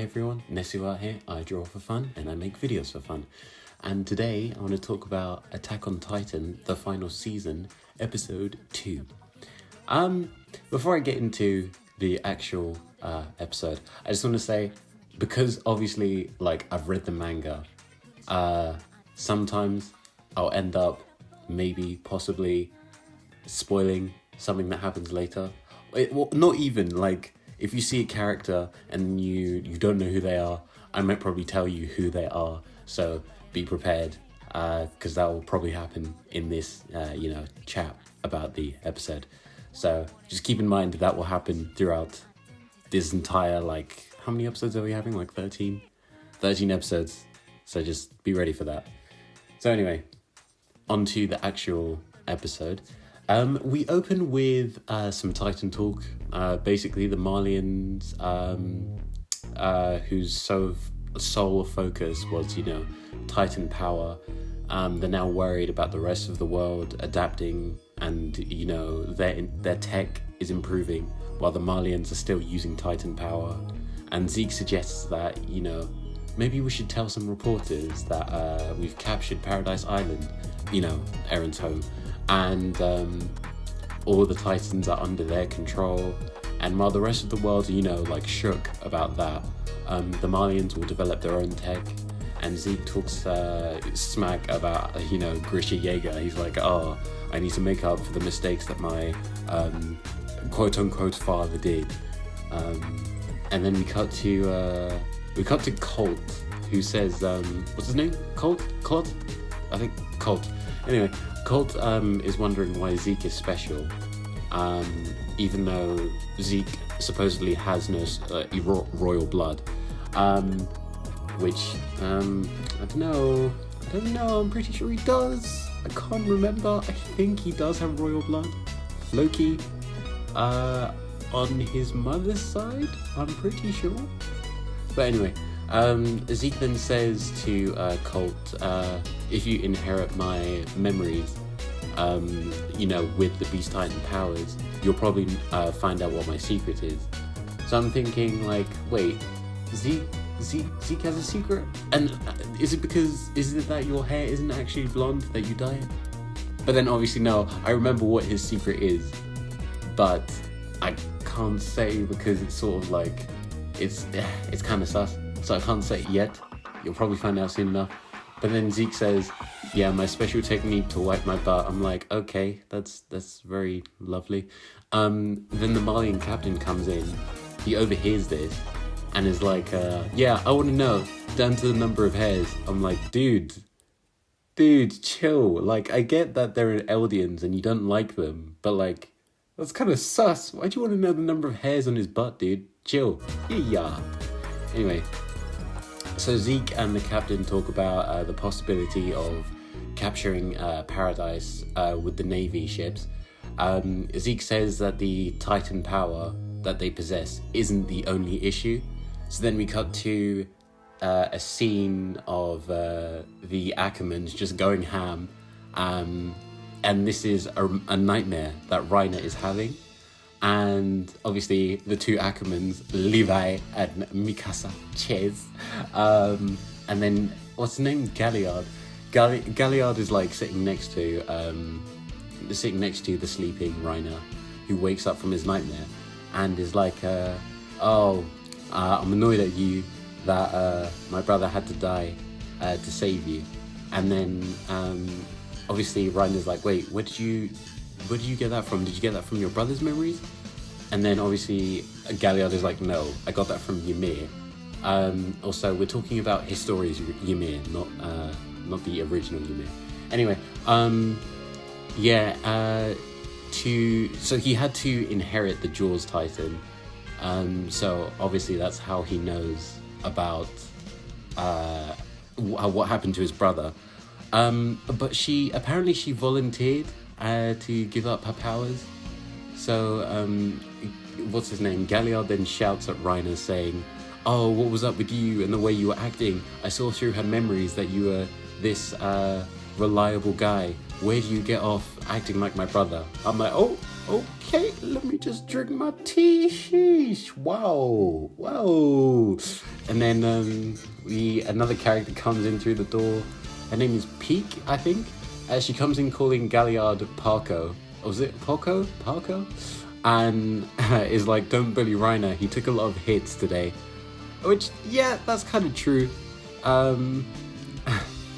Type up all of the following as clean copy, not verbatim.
everyone, Nesuwa here. I draw for fun and I make videos for fun. And today I want to talk about Attack on Titan, the final season, episode 2. Before I get into the actual episode, I just want to say, because obviously, I've read the manga, sometimes I'll end up possibly spoiling something that happens later. Not even, if you see a character and you don't know who they are, I might probably tell you who they are. So be prepared, because that will probably happen in this, chat about the episode. So just keep in mind that will happen throughout this entire, how many episodes are we having? 13? 13 episodes. So just be ready for that. So anyway, on to the actual episode. We open with some Titan talk. Basically, the Marlians, whose sole focus was, Titan power. They're now worried about the rest of the world adapting, and their tech is improving while the Marlians are still using Titan power. And Zeke suggests that maybe we should tell some reporters that we've captured Paradise Island, Eren's home. And all the Titans are under their control. And while the rest of the world are, shook about that, the Marlians will develop their own tech. And Zeke talks smack about, Grisha Jaeger. He's like, oh, I need to make up for the mistakes that my quote-unquote father did. And then we cut to Colt, who says, what's his name? Colt? I think Colt. Anyway, Colt is wondering why Zeke is special, even though Zeke supposedly has no royal blood, which, I don't know, I'm pretty sure he does. I can't remember. I think he does have royal blood. Loki, on his mother's side, I'm pretty sure. But anyway, Zeke then says to Colt, if you inherit my memories, with the Beast Titan powers, you'll probably find out what my secret is. So I'm thinking, wait, Zeke has a secret? And is it that your hair isn't actually blonde that you dye it? But then obviously no, I remember what his secret is, but I can't say because it's sort of it's kind of sus. So I can't say it yet. You'll probably find out soon enough. But then Zeke says, yeah, my special technique to wipe my butt. I'm like, okay, that's very lovely. Then the Malian captain comes in. He overhears this and is like, yeah, I want to know, down to the number of hairs. I'm like, dude, chill. I get that they're Eldians and you don't like them, but that's kind of sus. Why do you want to know the number of hairs on his butt, dude? Chill. Yeah. Anyway, so Zeke and the captain talk about the possibility of capturing Paradise with the Navy ships. Zeke says that the Titan power that they possess isn't the only issue. So then we cut to a scene of the Ackermans just going ham. And this is a nightmare that Reiner is having. And obviously the two Ackermans, Levi and Mikasa, cheers. And then, what's his name? Galliard. Galliard is sitting next to the sleeping Reiner, who wakes up from his nightmare and is like, I'm annoyed at you that my brother had to die to save you. And then obviously Reiner's like, wait, where did you get that from? Did you get that from your brother's memories? And then obviously Galliard is like, no, I got that from Ymir. Also, we're talking about Historia's Ymir, not the original Ymir. Anyway, so he had to inherit the Jaws Titan. So obviously that's how he knows about what happened to his brother. But she volunteered to give up her powers. So, what's his name? Galliard then shouts at Reiner saying, oh, what was up with you and the way you were acting? I saw through her memories that you were this reliable guy. Where do you get off acting like my brother? I'm like, oh, Okay, let me just drink my tea. Sheesh. Wow. And then another character comes in through the door. Her name is Peak, I think. She comes in calling Galliard Parko. Oh, was it Parko? And is like, don't bully Reiner. He took a lot of hits today. Which, yeah, that's kind of true.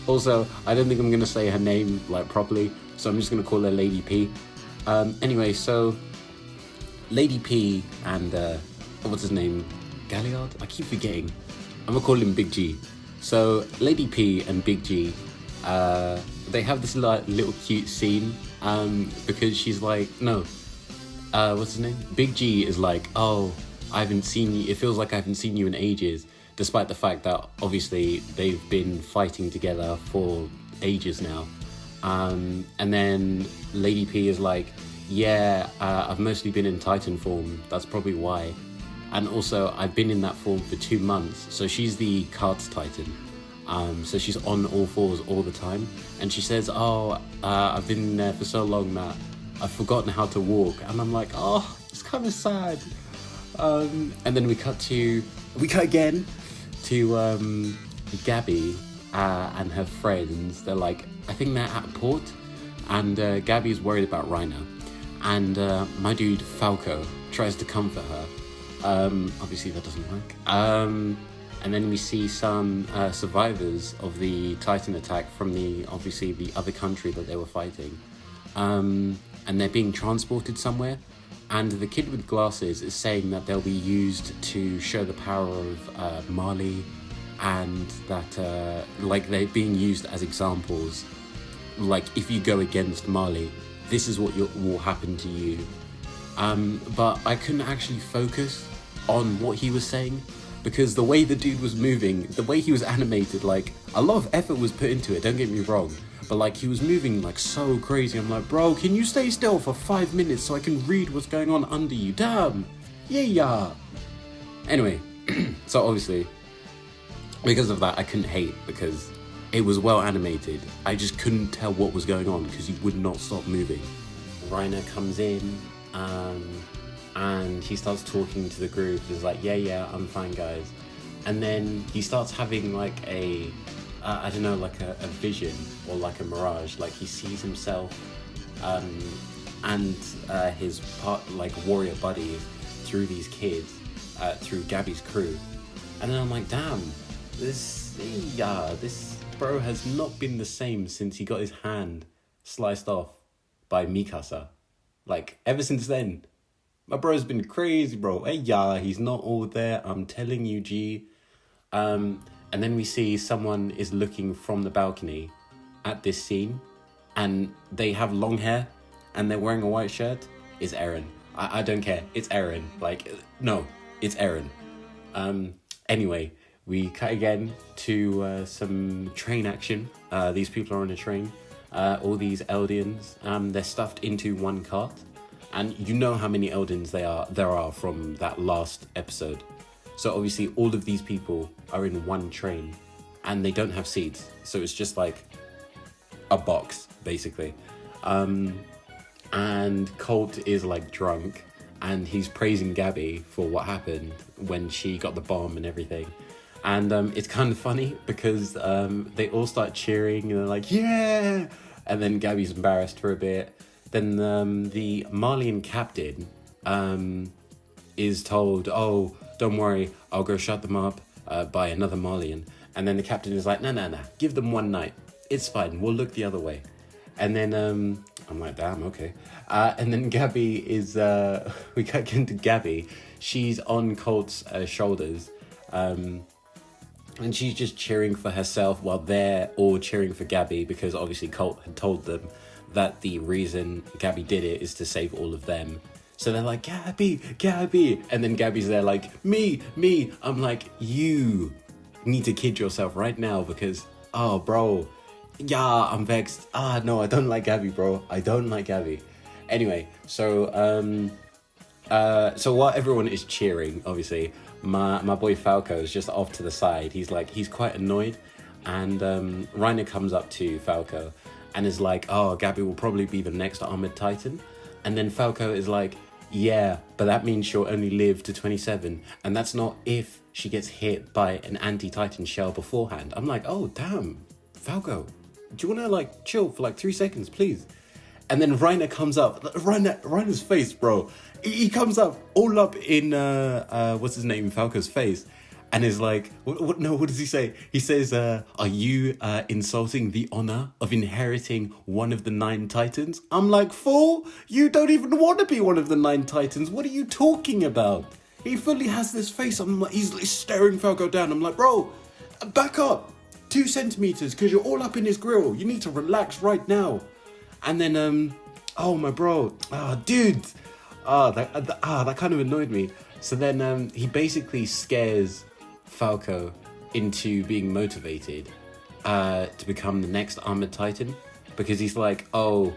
Also, I don't think I'm gonna say her name like properly, so I'm just gonna call her Lady P. Anyway, so Lady P and what's his name? Galliard? I keep forgetting. I'm gonna call him Big G. So Lady P and Big G, they have this little cute scene. Because she's like, no, what's his name? Big G is like, oh, I haven't seen you. It feels like I haven't seen you in ages, despite the fact that obviously they've been fighting together for ages now. And then Lady P is like, yeah, I've mostly been in Titan form. That's probably why. And also, I've been in that form for 2 months. So she's the Cards Titan. So she's on all fours all the time. And she says, oh, I've been there for so long that I've forgotten how to walk. And I'm like, oh, it's kind of sad. And then we cut again to Gabi and her friends. They're like, I think they're at a port. And Gabi's worried about Reiner. And my dude Falco tries to comfort her. Obviously that doesn't work. And then we see some survivors of the Titan attack from the other country that they were fighting. And they're being transported somewhere. And the kid with glasses is saying that they'll be used to show the power of Marley, and that like they're being used as examples. Like, if you go against Marley, this is what will happen to you. But I couldn't actually focus on what he was saying, because the way the dude was moving, the way he was animated, like, a lot of effort was put into it, don't get me wrong, but like, he was moving like so crazy. I'm like, bro, can you stay still for 5 minutes so I can read what's going on under you? Damn. Yeah. Anyway, so obviously, because of that, I couldn't hate, because it was well animated. I just couldn't tell what was going on because he would not stop moving. Reiner comes in, and he starts talking to the group. He's like, yeah, I'm fine, guys. And then he starts having like a vision, or like a mirage. Like, he sees himself and his warrior buddies through these kids, through Gabi's crew. And then I'm like, damn, this bro has not been the same since he got his hand sliced off by Mikasa. Like, ever since then, my bro's been crazy, bro. Hey, he's not all there. I'm telling you, G. And then we see someone is looking from the balcony at this scene, and they have long hair, and they're wearing a white shirt. It's Eren. I don't care. It's Eren. Like, no, it's Eren. Anyway, we cut again to some train action. These people are on a train. All these Eldians, they're stuffed into one cart. And you know how many Eldians there are from that last episode. So obviously all of these people are in one train, and they don't have seats. So it's just like a box, basically. And Colt is like drunk, and he's praising Gabi for what happened when she got the bomb and everything. And it's kind of funny because they all start cheering and they're like, yeah! And then Gabi's embarrassed for a bit. Then the Marleyan captain is told, oh, don't worry, I'll go shut them up by another Marleyan. And then the captain is like, nah, give them one night. It's fine, we'll look the other way. And then I'm like, damn, okay. And then Gabi is, we get into Gabi. She's on Colt's shoulders. And she's just cheering for herself while they're all cheering for Gabi, because obviously Colt had told them that the reason Gabi did it is to save all of them. So they're like, Gabi. And then Gabi's there like, me. I'm like, you need to kid yourself right now, because, oh, bro, yeah, I'm vexed. No, I don't like Gabi, bro. I don't like Gabi. Anyway, so while everyone is cheering, obviously, my boy Falco is just off to the side. He's quite annoyed. And Reiner comes up to Falco and is like, oh, Gabi will probably be the next Armored Titan. And then Falco is like, yeah, but that means she'll only live to 27. And that's not if she gets hit by an anti-Titan shell beforehand. I'm like, oh, damn, Falco, do you want to like chill for like 3 seconds, please? And then Reiner comes up. Reiner's face, bro. He comes up all up in, what's his name, Falco's face. And is like, what does he say? He says, are you insulting the honor of inheriting one of the 9 Titans? I'm like, fool, you don't even want to be one of the 9 Titans. What are you talking about? He fully has this face. I'm like, he's staring Falco down. I'm like, bro, back up 2 centimeters because you're all up in his grill. You need to relax right now. And then, oh, my bro, dude, that kind of annoyed me. So then he basically scares Falco into being motivated to become the next Armored Titan, because he's like, oh,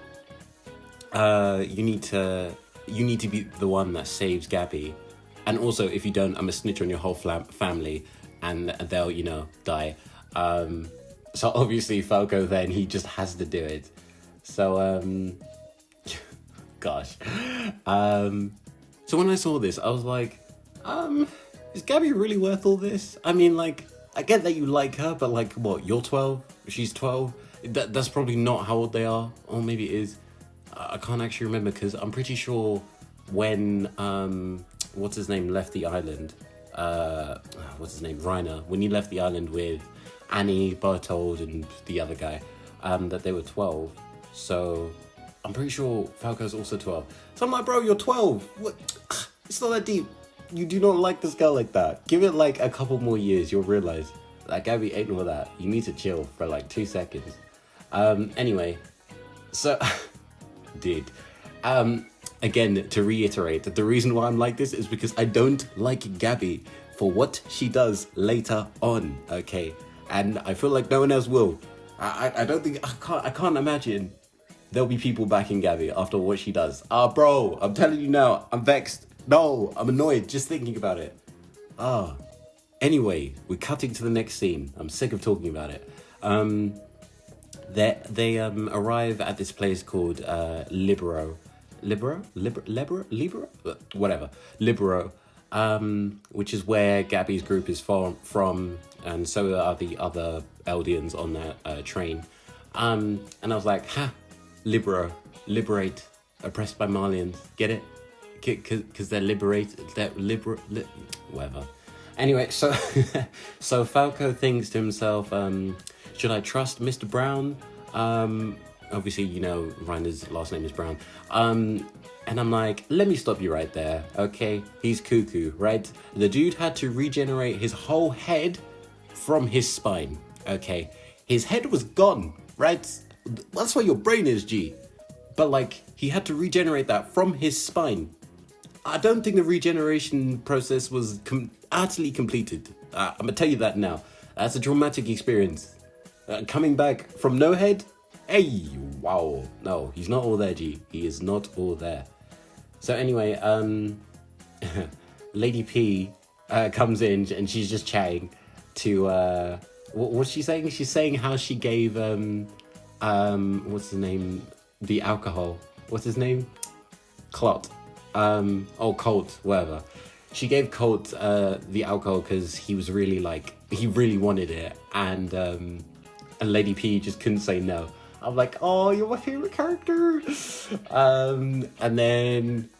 you need to be the one that saves Gabi, and also if you don't, I'm gonna snitch on your whole family, and they'll, you know, die. So obviously Falco then, he just has to do it. So gosh, so when I saw this, I was like, is Gabi really worth all this? I mean, like, I get that you like her, but like, what, you're 12? She's 12? That's probably not how old they are. Or maybe it is. I can't actually remember, because I'm pretty sure when, what's his name, left the island, Reiner, when he left the island with Annie, Bertold, and the other guy, that they were 12. So I'm pretty sure Falco's also 12. So I'm like, bro, you're 12. What? It's not that deep. You do not like this girl like that. Give it like a couple more years, you'll realize that Gabi ain't all that. You need to chill for like 2 seconds. Anyway, so, dude, again, to reiterate, the reason why I'm like this is because I don't like Gabi for what she does later on, okay? And I feel like no one else will. I don't think, I can't imagine there'll be people backing Gabi after what she does. Bro, I'm telling you now, I'm vexed. No, I'm annoyed just thinking about it. Anyway, we're cutting to the next scene. I'm sick of talking about it. They arrive at this place called Libero, which is where Gabi's group is from, and so are the other Eldians on that train. And I was like, Libero, liberate, oppressed by Marlians, get it? Because they're liberated, whatever. Anyway, so so Falco thinks to himself, should I trust Mr. Brown? Obviously, you know, Reiner's last name is Brown. And I'm like, let me stop you right there, okay? He's cuckoo, right? The dude had to regenerate his whole head from his spine, okay? His head was gone, right? That's where your brain is, G. But like, he had to regenerate that from his spine. I don't think the regeneration process was utterly completed. I'm gonna tell you that now. That's a traumatic experience. Coming back from no head? Hey, wow. No, he's not all there, G. He is not all there. So anyway, Lady P comes in and she's just chatting to, what's she saying? She's saying how she gave, what's his name? The alcohol. What's his name? Clot. Colt, whatever. She gave Colt the alcohol because he was really like, he really wanted it, and Lady P just couldn't say no. I'm like, oh, you're my favorite character. And then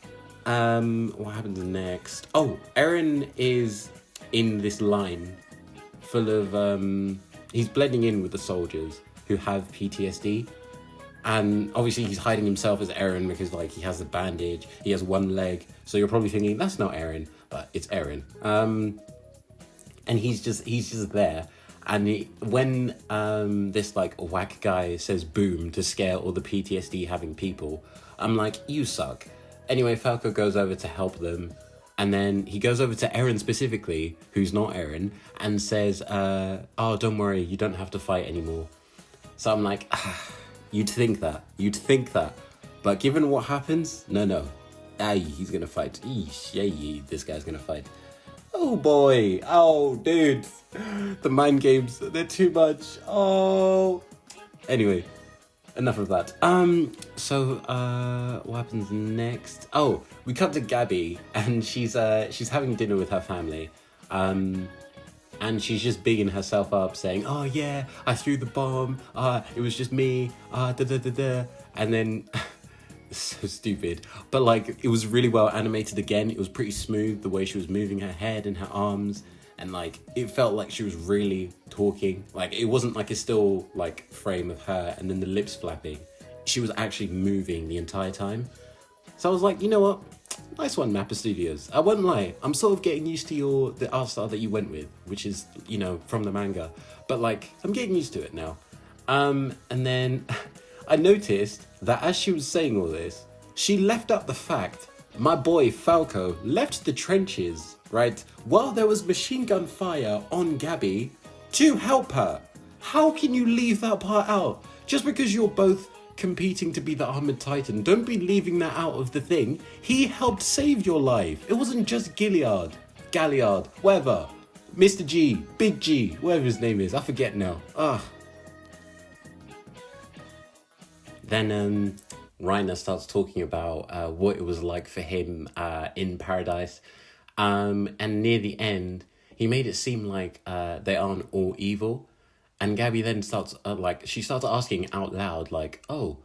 what happens next? Oh, Eren is in this line full of he's blending in with the soldiers who have PTSD. And obviously he's hiding himself as Eren because like he has a bandage, he has one leg. So you're probably thinking that's not Eren, but it's Eren. And he's just there. And when this like whack guy says boom to scare all the PTSD having people, I'm like, you suck. Anyway, Falco goes over to help them. And then he goes over to Eren specifically, who's not Eren, and says, oh, don't worry, you don't have to fight anymore. So I'm like, You'd think that. But given what happens, no. He's gonna fight. This guy's gonna fight. Oh boy. Oh, dude. The mind games, they're too much. Oh. Anyway, enough of that. So what happens next? Oh, we cut to Gabi, and she's having dinner with her family. And she's just bigging herself up, saying, "Oh yeah, I threw the bomb. It was just me. Da da da da." And then, so stupid, but like it was really well animated again. It was pretty smooth the way she was moving her head and her arms, and like it felt like she was really talking. Like it wasn't like a still like frame of her and then the lips flapping. She was actually moving the entire time. So I was like, you know what? Nice one, Mappa Studios. I won't lie, I'm sort of getting used to the art style that you went with, which is, you know, from the manga. But like, I'm getting used to it now. And then I noticed that as she was saying all this, she left out the fact my boy Falco left the trenches, right, while there was machine gun fire on Gabi to help her. How can you leave that part out? Just because you're both competing to be the Armored Titan, don't be leaving that out of the thing. He helped save your life. It wasn't just Galliard, whatever. Mr. G, Big G, whatever his name is, I forget now. Then Reiner starts talking about what it was like for him in Paradise. And near the end, he made it seem like they aren't all evil. And Gabi then starts, she starts asking out loud, like, "Oh,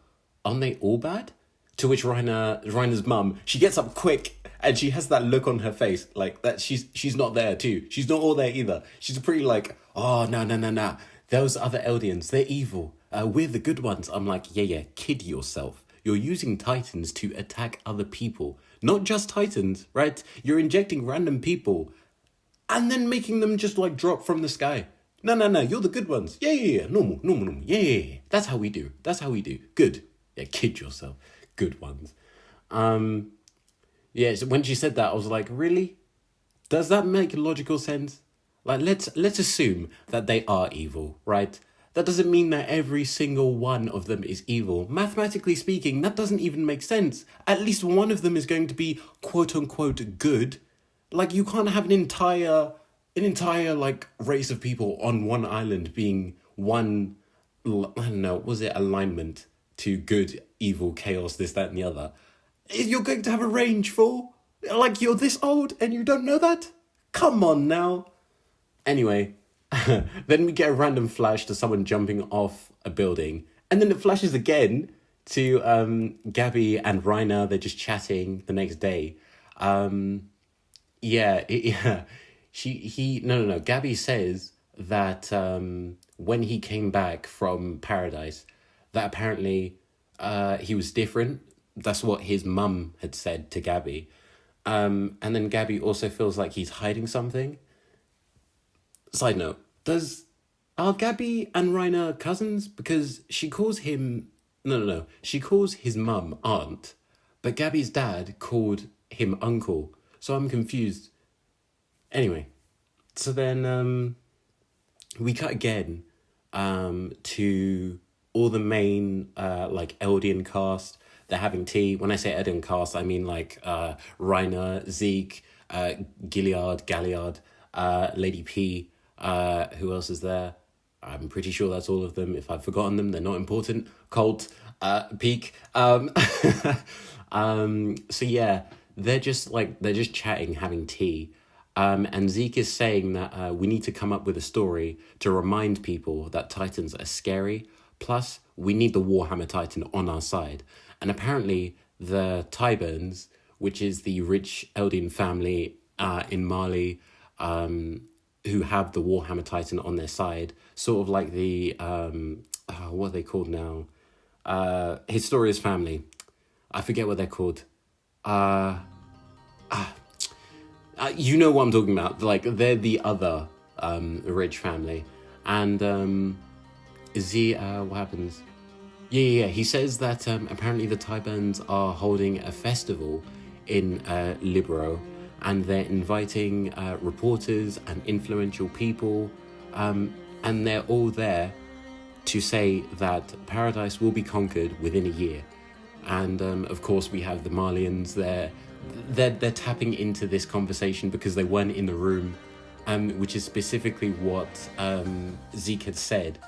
aren't they all bad?" To which Reiner's mum, she gets up quick and she has that look on her face, like that she's not there too. She's not all there either. She's pretty like, "Oh, no. Those other Eldians, they're evil. We're the good ones." I'm like, yeah, kid yourself. You're using Titans to attack other people. Not just Titans, right? You're injecting random people and then making them just like drop from the sky. No, you're the good ones. Yeah. Normal. Yeah. That's how we do. Good. Yeah, kid yourself. Good ones. Yeah, so when she said that, I was like, really? Does that make logical sense? Like, let's assume that they are evil, right? That doesn't mean that every single one of them is evil. Mathematically speaking, that doesn't even make sense. At least one of them is going to be quote-unquote good. Like, you can't have an entire like race of people on one island being one, I don't know, was it alignment to good, evil, chaos, this, that, and the other. You're going to have a range full? Like you're this old and you don't know that? Come on now. Anyway, then we get a random flash to someone jumping off a building. And then it flashes again to Gabi and Reiner. They're just chatting the next day. Gabi says that when he came back from Paradise, that apparently he was different. That's what his mum had said to Gabi. And then Gabi also feels like he's hiding something. Side note, are Gabi and Reiner cousins? Because she calls him... No. She calls his mum aunt, but Gabi's dad called him uncle. So I'm confused. Anyway, so then we cut again to all the main Eldian cast. They're having tea. When I say Eldian cast, I mean like Reiner, Zeke, Galliard, Lady P. Who else is there? I'm pretty sure that's all of them. If I've forgotten them, they're not important. Colt, Peak. So yeah, they're just chatting, having tea. And Zeke is saying that we need to come up with a story to remind people that Titans are scary. Plus, we need the Warhammer Titan on our side. And apparently, the Tybans, which is the rich Eldian family in Marley, who have the Warhammer Titan on their side, sort of like the, what are they called now? Historia's family. I forget what they're called. You know what I'm talking about. Like, they're the other rich family. And what happens? Yeah. He says that apparently the Tybans are holding a festival in Libero, and they're inviting reporters and influential people, and they're all there to say that Paradise will be conquered within a year. And of course, we have the Marlians there. They're tapping into this conversation because they weren't in the room, which is specifically what Zeke had said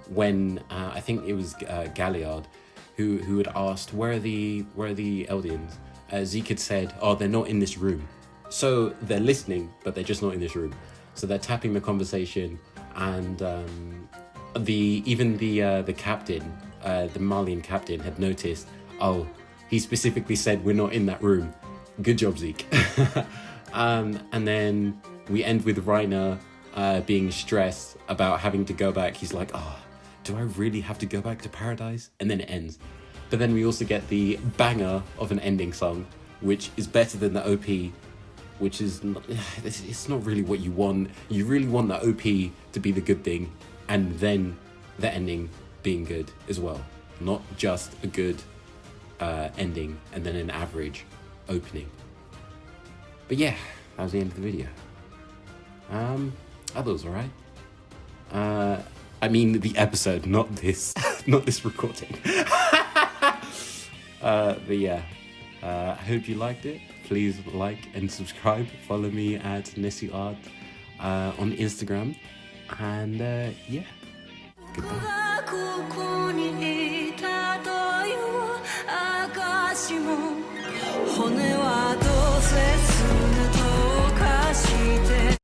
when I think it was Galliard who had asked, where are the Eldians? Zeke had said, oh, they're not in this room. So they're listening, but they're just not in this room. So they're tapping the conversation, and the captain, the Marleyan captain, had noticed, oh, he specifically said we're not in that room. Good job, Zeke. And then we end with Reiner being stressed about having to go back. He's like, oh, do I really have to go back to paradise? And then it ends. But then we also get the banger of an ending song, which is better than the OP, which is not, it's not really what you want. You really want the OP to be the good thing, and then the ending being good as well. Not just a good ending and then an average opening. But yeah, that was the end of the video. I thought it was alright. I mean the episode, not this, not this recording. But yeah, I hope you liked it. Please like and subscribe. Follow me at NesuArt on Instagram. And yeah, goodbye.